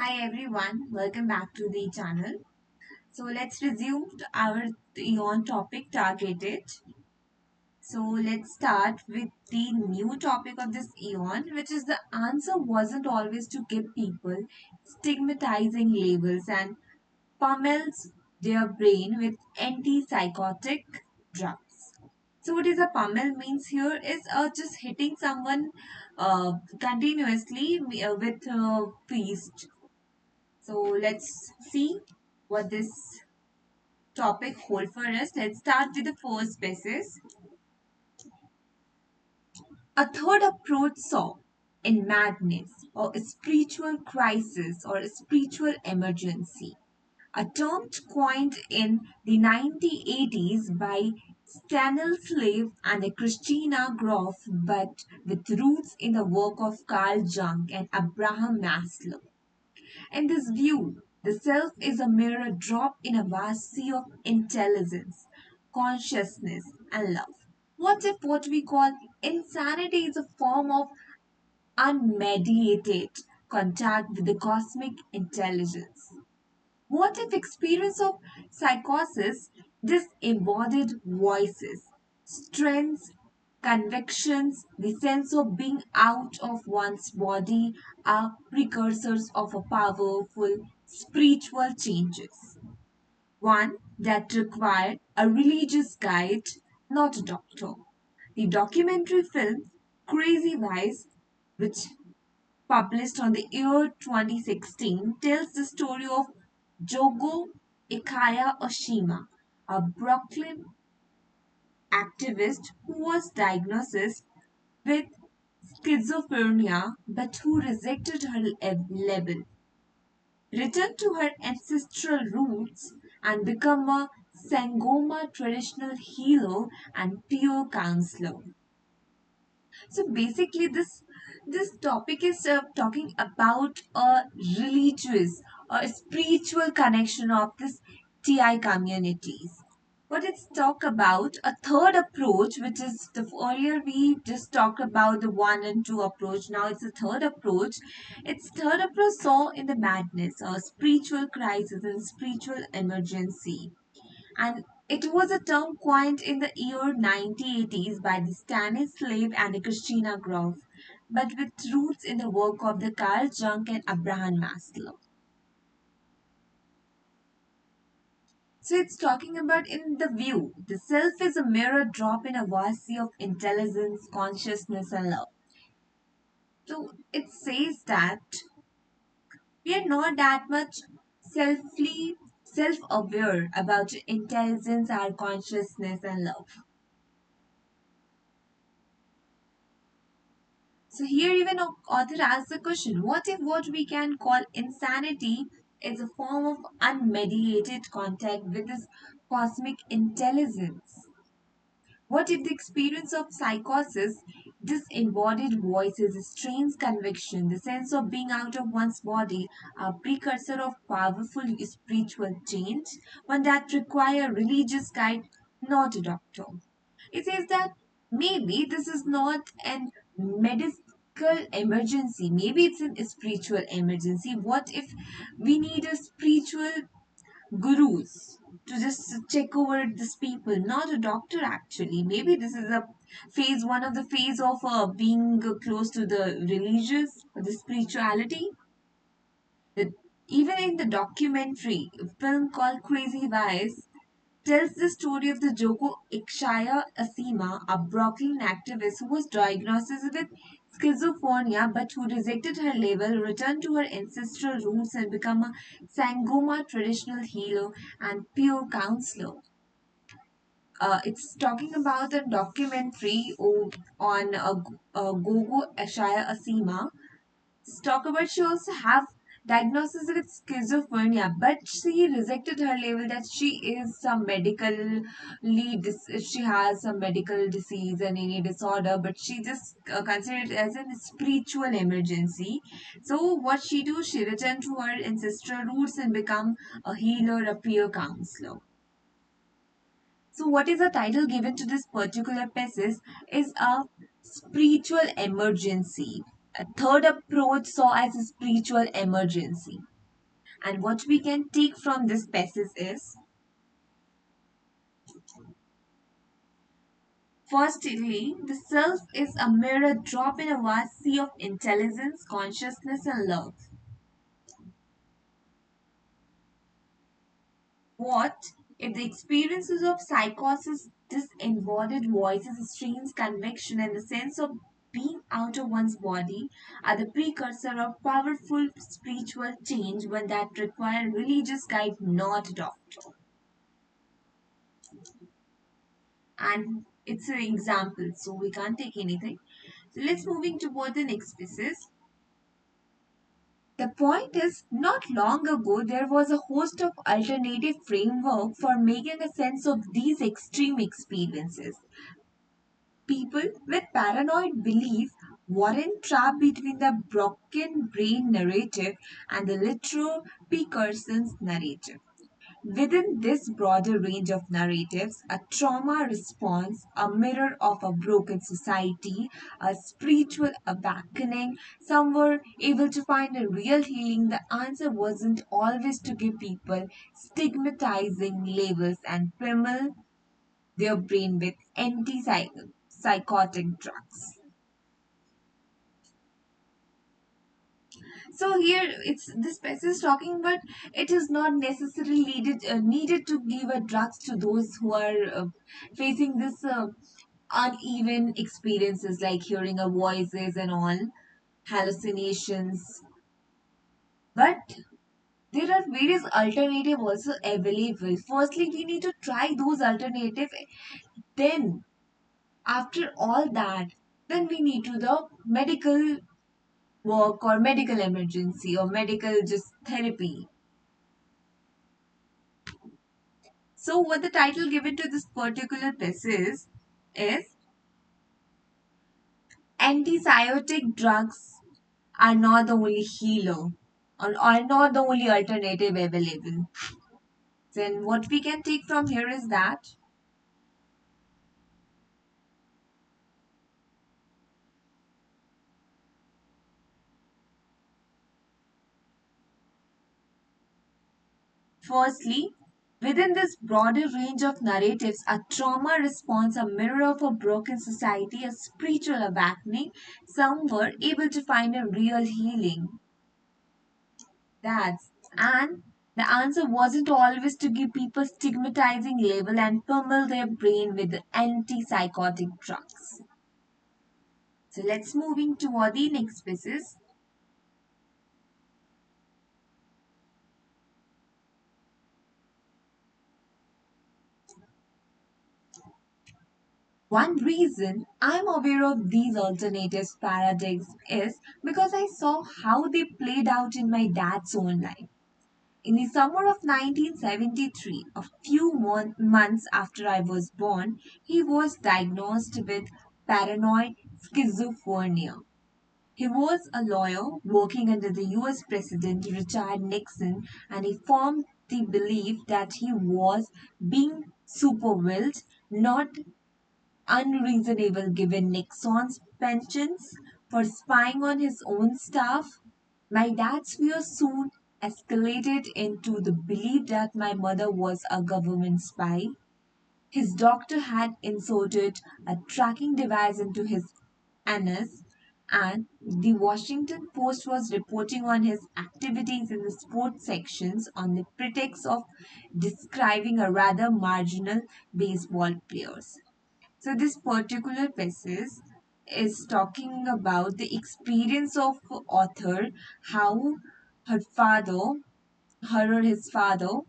Hi everyone, welcome back to the channel. So let's resume our Eon topic targeted. So let's start with the new topic of this Eon, which is the answer wasn't always to give people stigmatizing labels and pummels their brain with antipsychotic drugs. So what is a pummel means here is just hitting someone continuously with fist. So let's see what this topic hold for us. Let's start with the first basis. A third approach saw in madness or a spiritual crisis or a spiritual emergency, a term coined in the 1980s by Stanislav and Christina Grof, but with roots in the work of Carl Jung and Abraham Maslow. In this view, the self is a mere drop in a vast sea of intelligence, consciousness, and love. What if what we call insanity is a form of unmediated contact with the cosmic intelligence? What if experience of psychosis, disembodied voices, strengths, convictions, the sense of being out of one's body are precursors of a powerful spiritual changes? One that required a religious guide, not a doctor. The documentary film Crazy Wise, which published on the year 2016, tells the story of Jogo Ikaya Oshima, a Brooklyn activist who was diagnosed with schizophrenia but who rejected her label, returned to her ancestral roots, and became a Sangoma traditional healer and peer counselor. So basically, this topic is talking about a religious or spiritual connection of this TI communities. But let's talk about a third approach, which is the earlier we just talked about the one and two approach. Now it's a third approach. It's third approach saw in the madness or spiritual crisis and spiritual emergency, and it was a term coined in the year 1980s by the Stanislav and Christina Grof, but with roots in the work of the Carl Jung and Abraham Maslow. So it's talking about in the view, the self is a mere drop in a vast sea of intelligence, consciousness, and love. So it says that we are not that much selfly self-aware about intelligence, our consciousness, and love. So here even author asks the question, what if what we can call insanity is a form of unmediated contact with this cosmic intelligence? What if the experience of psychosis, disembodied voices, strange conviction, the sense of being out of one's body are precursor of powerful spiritual change, one that require religious guide, not a doctor? It says that maybe this is not an medical emergency, maybe it's a spiritual emergency. What if we need a spiritual gurus to just check over these people, not a doctor actually? Maybe this is a phase, one of the phase of being close to the religious or the spirituality. The, even in the documentary film called Crazy Wise, tells the story of the Joko Ikshaya Asima, a Brooklyn activist who was diagnosed with schizophrenia but who rejected her label, returned to her ancestral roots, and became a Sangoma traditional healer and peer counselor. It's talking about a documentary on Gogo Ashaya Asima. Talk about she also have diagnosis with schizophrenia, but she rejected her label that she is some she has some medical disease and any disorder, but she just considered it as a spiritual emergency. So what she do, she returned to her ancestral roots and become a healer, a peer counselor. So what is the title given to this particular passage is a spiritual emergency. A third approach saw as a spiritual emergency. And what we can take from this passage is, firstly, the self is a mirror drop in a vast sea of intelligence, consciousness, and love. What if the experiences of psychosis, disembodied voices, strange conviction, and the sense of being out of one's body are the precursor of powerful spiritual change, one that require religious guide, not a doctor? And it's an example, so we can't take anything. So let's moving toward the next pieces. The point is, not long ago, there was a host of alternative framework for making a sense of these extreme experiences. People with paranoid belief weren't trapped between the broken brain narrative and the literal Pearson's narrative. Within this broader range of narratives, a trauma response, a mirror of a broken society, a spiritual awakening, some were able to find a real healing. The answer wasn't always to give people stigmatizing labels and pummel their brain with antipsychotic drugs. So here it's this passage is talking, but it is not necessarily needed to give a drugs to those who are facing this uneven experiences like hearing of voices and all hallucinations. But there are various alternative also available. Firstly, we need to try those alternative. Then after all that, then we need to the medical work or medical emergency or medical just therapy. So, what the title given to this particular piece is antipsychotic drugs are not the only healer or are not the only alternative available. Then, what we can take from here is that firstly, within this broader range of narratives, a trauma response, a mirror of a broken society, a spiritual awakening, some were able to find a real healing. That's and the answer wasn't always to give people stigmatizing label and pummel their brain with antipsychotic drugs. So let's moving toward the next species. One reason I'm aware of these alternative paradigms is because I saw how they played out in my dad's own life. In the summer of 1973, a few months after I was born, he was diagnosed with paranoid schizophrenia. He was a lawyer working under the US President Richard Nixon, and he formed the belief that he was being supervised, not unreasonable given Nixon's penchants for spying on his own staff. My dad's fear soon escalated into the belief that my mother was a government spy. His doctor had inserted a tracking device into his anus, and the Washington Post was reporting on his activities in the sports sections on the pretext of describing a rather marginal baseball players. So this particular passage is talking about the experience of author, how her father, her or his father,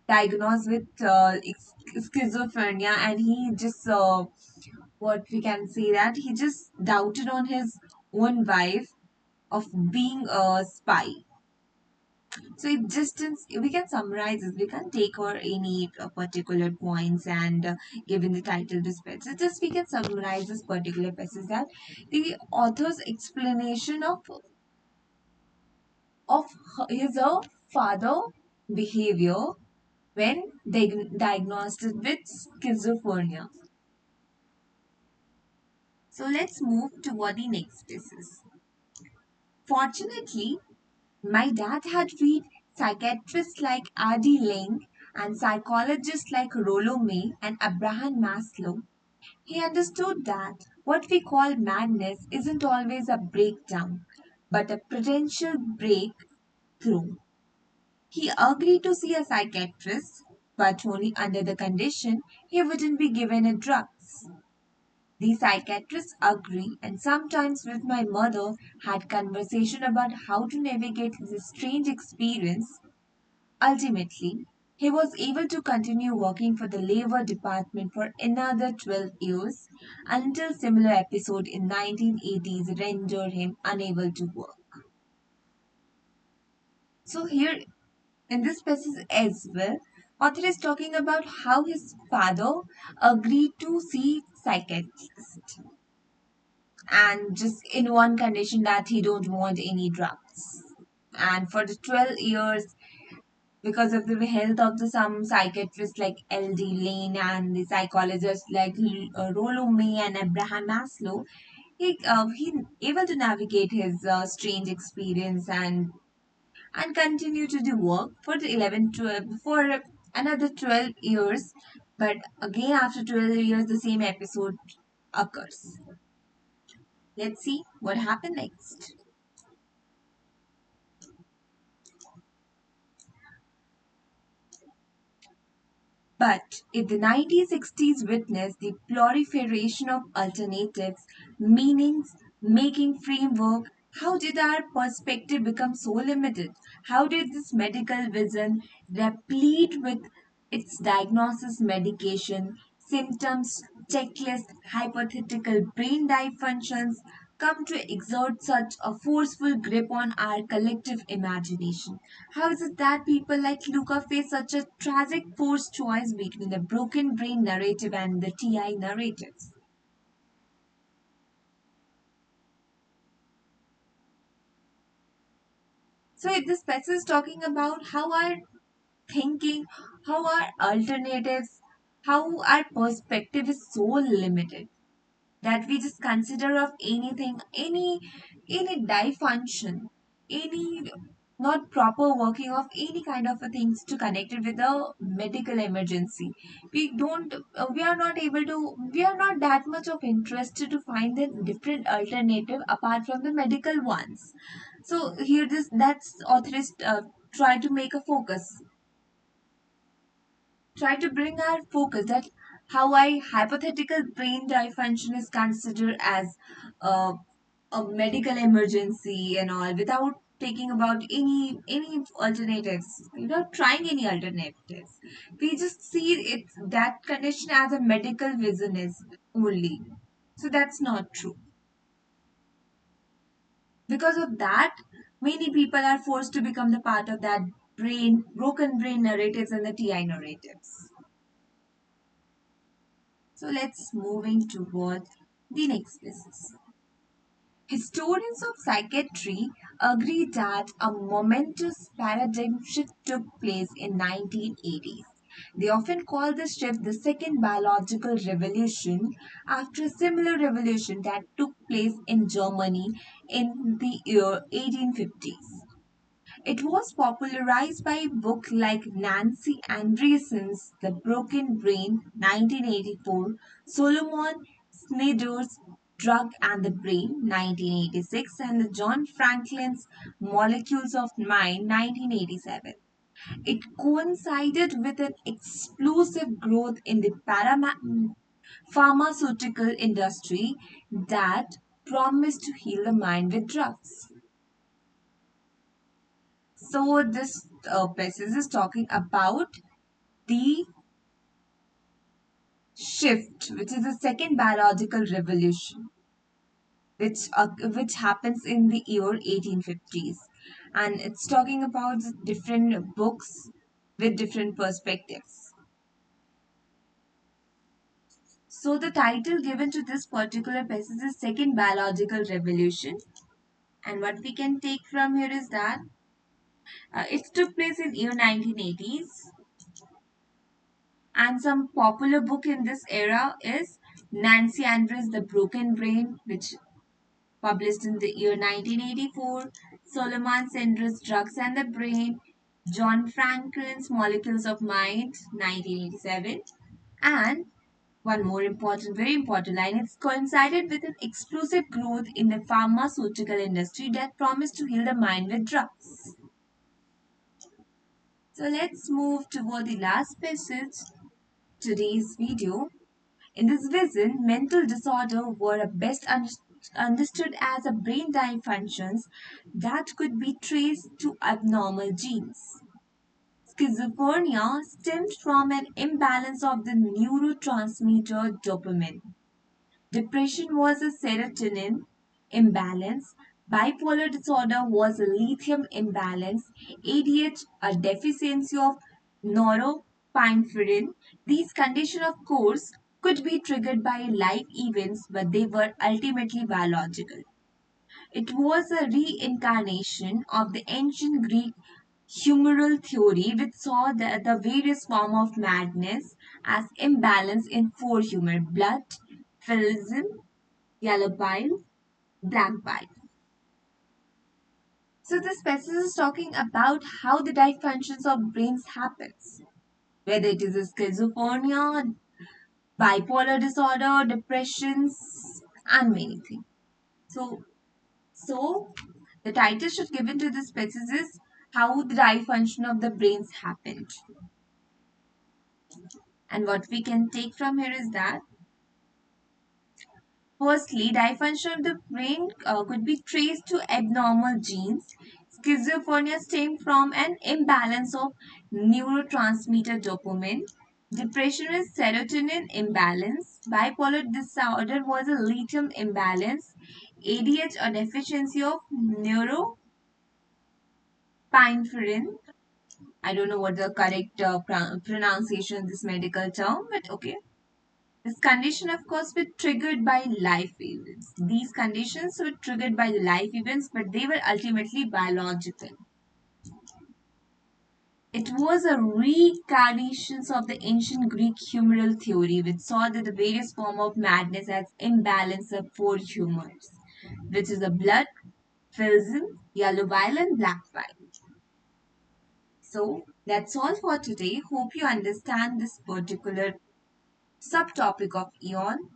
diagnosed with schizophrenia, and he just what we can say that he just doubted on his own wife of being a spy. So it just we can summarize this. We can take her any particular points and given the title respect. So just we can summarize this particular passage that the author's explanation of his father behavior when diagnosed with schizophrenia. So let's move toward the next pieces. Fortunately, my dad had read psychiatrists like R.D. Laing and psychologists like Rollo May and Abraham Maslow. He understood that what we call madness isn't always a breakdown, but a potential breakthrough. He agreed to see a psychiatrist, but only under the condition he wouldn't be given a drugs. The psychiatrists agree and sometimes with my mother had conversation about how to navigate this strange experience. Ultimately, he was able to continue working for the labor department for another 12 years until similar episode in 1980s rendered him unable to work. So here in this passage as well, author is talking about how his father agreed to see psychiatrist and just in one condition that he don't want any drugs. And for the 12 years, because of the health of the some psychiatrists like L.D. Lane and the psychologists like Rollo May and Abraham Maslow, he able to navigate his strange experience and continue to do work for the 11 12 for another 12 years. But again, after 12 years, the same episode occurs. Let's see what happened next. But if the 1960s witnessed the proliferation of alternatives, meanings, making framework, how did our perspective become so limited? How did this medical vision, replete with its diagnosis, medication, symptoms, checklist, hypothetical brain dysfunctions, come to exert such a forceful grip on our collective imagination? How is it that people like Luca face such a tragic forced choice between the broken brain narrative and the TI narratives? So this passage is talking about how our thinking, how our alternatives, how our perspective is so limited that we just consider of anything, any dysfunction, any not proper working of any kind of a things to connect it with a medical emergency. We don't, we are not able to, we are not that much of interested to find a different alternative apart from the medical ones. So here this that's authorist try to make a focus, try to bring our focus that how a hypothetical brain dysfunction is considered as uh, a medical emergency and all without taking about any alternatives, without trying any alternatives. We just see it that condition as a medical business only. So that's not true. Because of that, many people are forced to become the part of that brain broken brain narratives and the TI narratives. So let's moving toward the next business. Historians of psychiatry agree that a momentous paradigm shift took place in 1980s. They often call this shift the second biological revolution after a similar revolution that took place in Germany in the year 1850s. It was popularized by a book like Nancy Andreessen's The Broken Brain, 1984, Solomon Snyder's Drug and the Brain, 1986, and the John Franklin's Molecules of Mind, 1987. It coincided with an explosive growth in the pharmaceutical industry that promised to heal the mind with drugs. So this passage is talking about the shift, which is the second biological revolution, which happens in the year 1850s, and it's talking about different books with different perspectives. So the title given to this particular passage is Second Biological Revolution, and what we can take from here is that it took place in year 1980s, and some popular book in this era is Nancy Andrews' The Broken Brain, which published in the year 1984, Solomon Sender's Drugs and the Brain, John Franklin's Molecules of Mind, 1987, and one more important, very important line, it's coincided with an explosive growth in the pharmaceutical industry that promised to heal the mind with drugs. So let's move toward the last passage today's video. In this vision, mental disorder were understood as a brain dysfunctions that could be traced to abnormal genes. Schizophrenia stemmed from an imbalance of the neurotransmitter dopamine. Depression was a serotonin imbalance. Bipolar disorder was a lithium imbalance. ADH, a deficiency of norepinephrine. These conditions, of course, could be triggered by life events, but they were ultimately biological. It was a reincarnation of the ancient Greek humoral theory, which saw the various forms of madness as imbalance in four humor: blood, philism, yellow bile, black bile. So this passage is talking about how the dysfunctions of brains happens, whether it is a schizophrenia, bipolar disorder, depressions, and many things. So, so the title should given to this passage is how the dysfunction of the brains happened. And what we can take from here is that firstly, dysfunction of the brain could be traced to abnormal genes. Schizophrenia stemmed from an imbalance of neurotransmitter dopamine. Depression is serotonin imbalance. Bipolar disorder was a lithium imbalance. ADH, a deficiency of norepinephrine. I don't know what the correct pronunciation of this medical term, but okay. This condition, of course, were triggered by life events. These conditions were triggered by the life events, but they were ultimately biological. It was a reincarnation of the ancient Greek humoral theory, which saw that the various forms of madness as imbalance of four humors, which is the blood, philism, yellow bile, and black bile. So that's all for today. Hope you understand this particular subtopic of Eon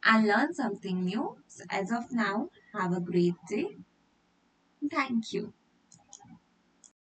and learn something new. So, as of now, have a great day. Thank you.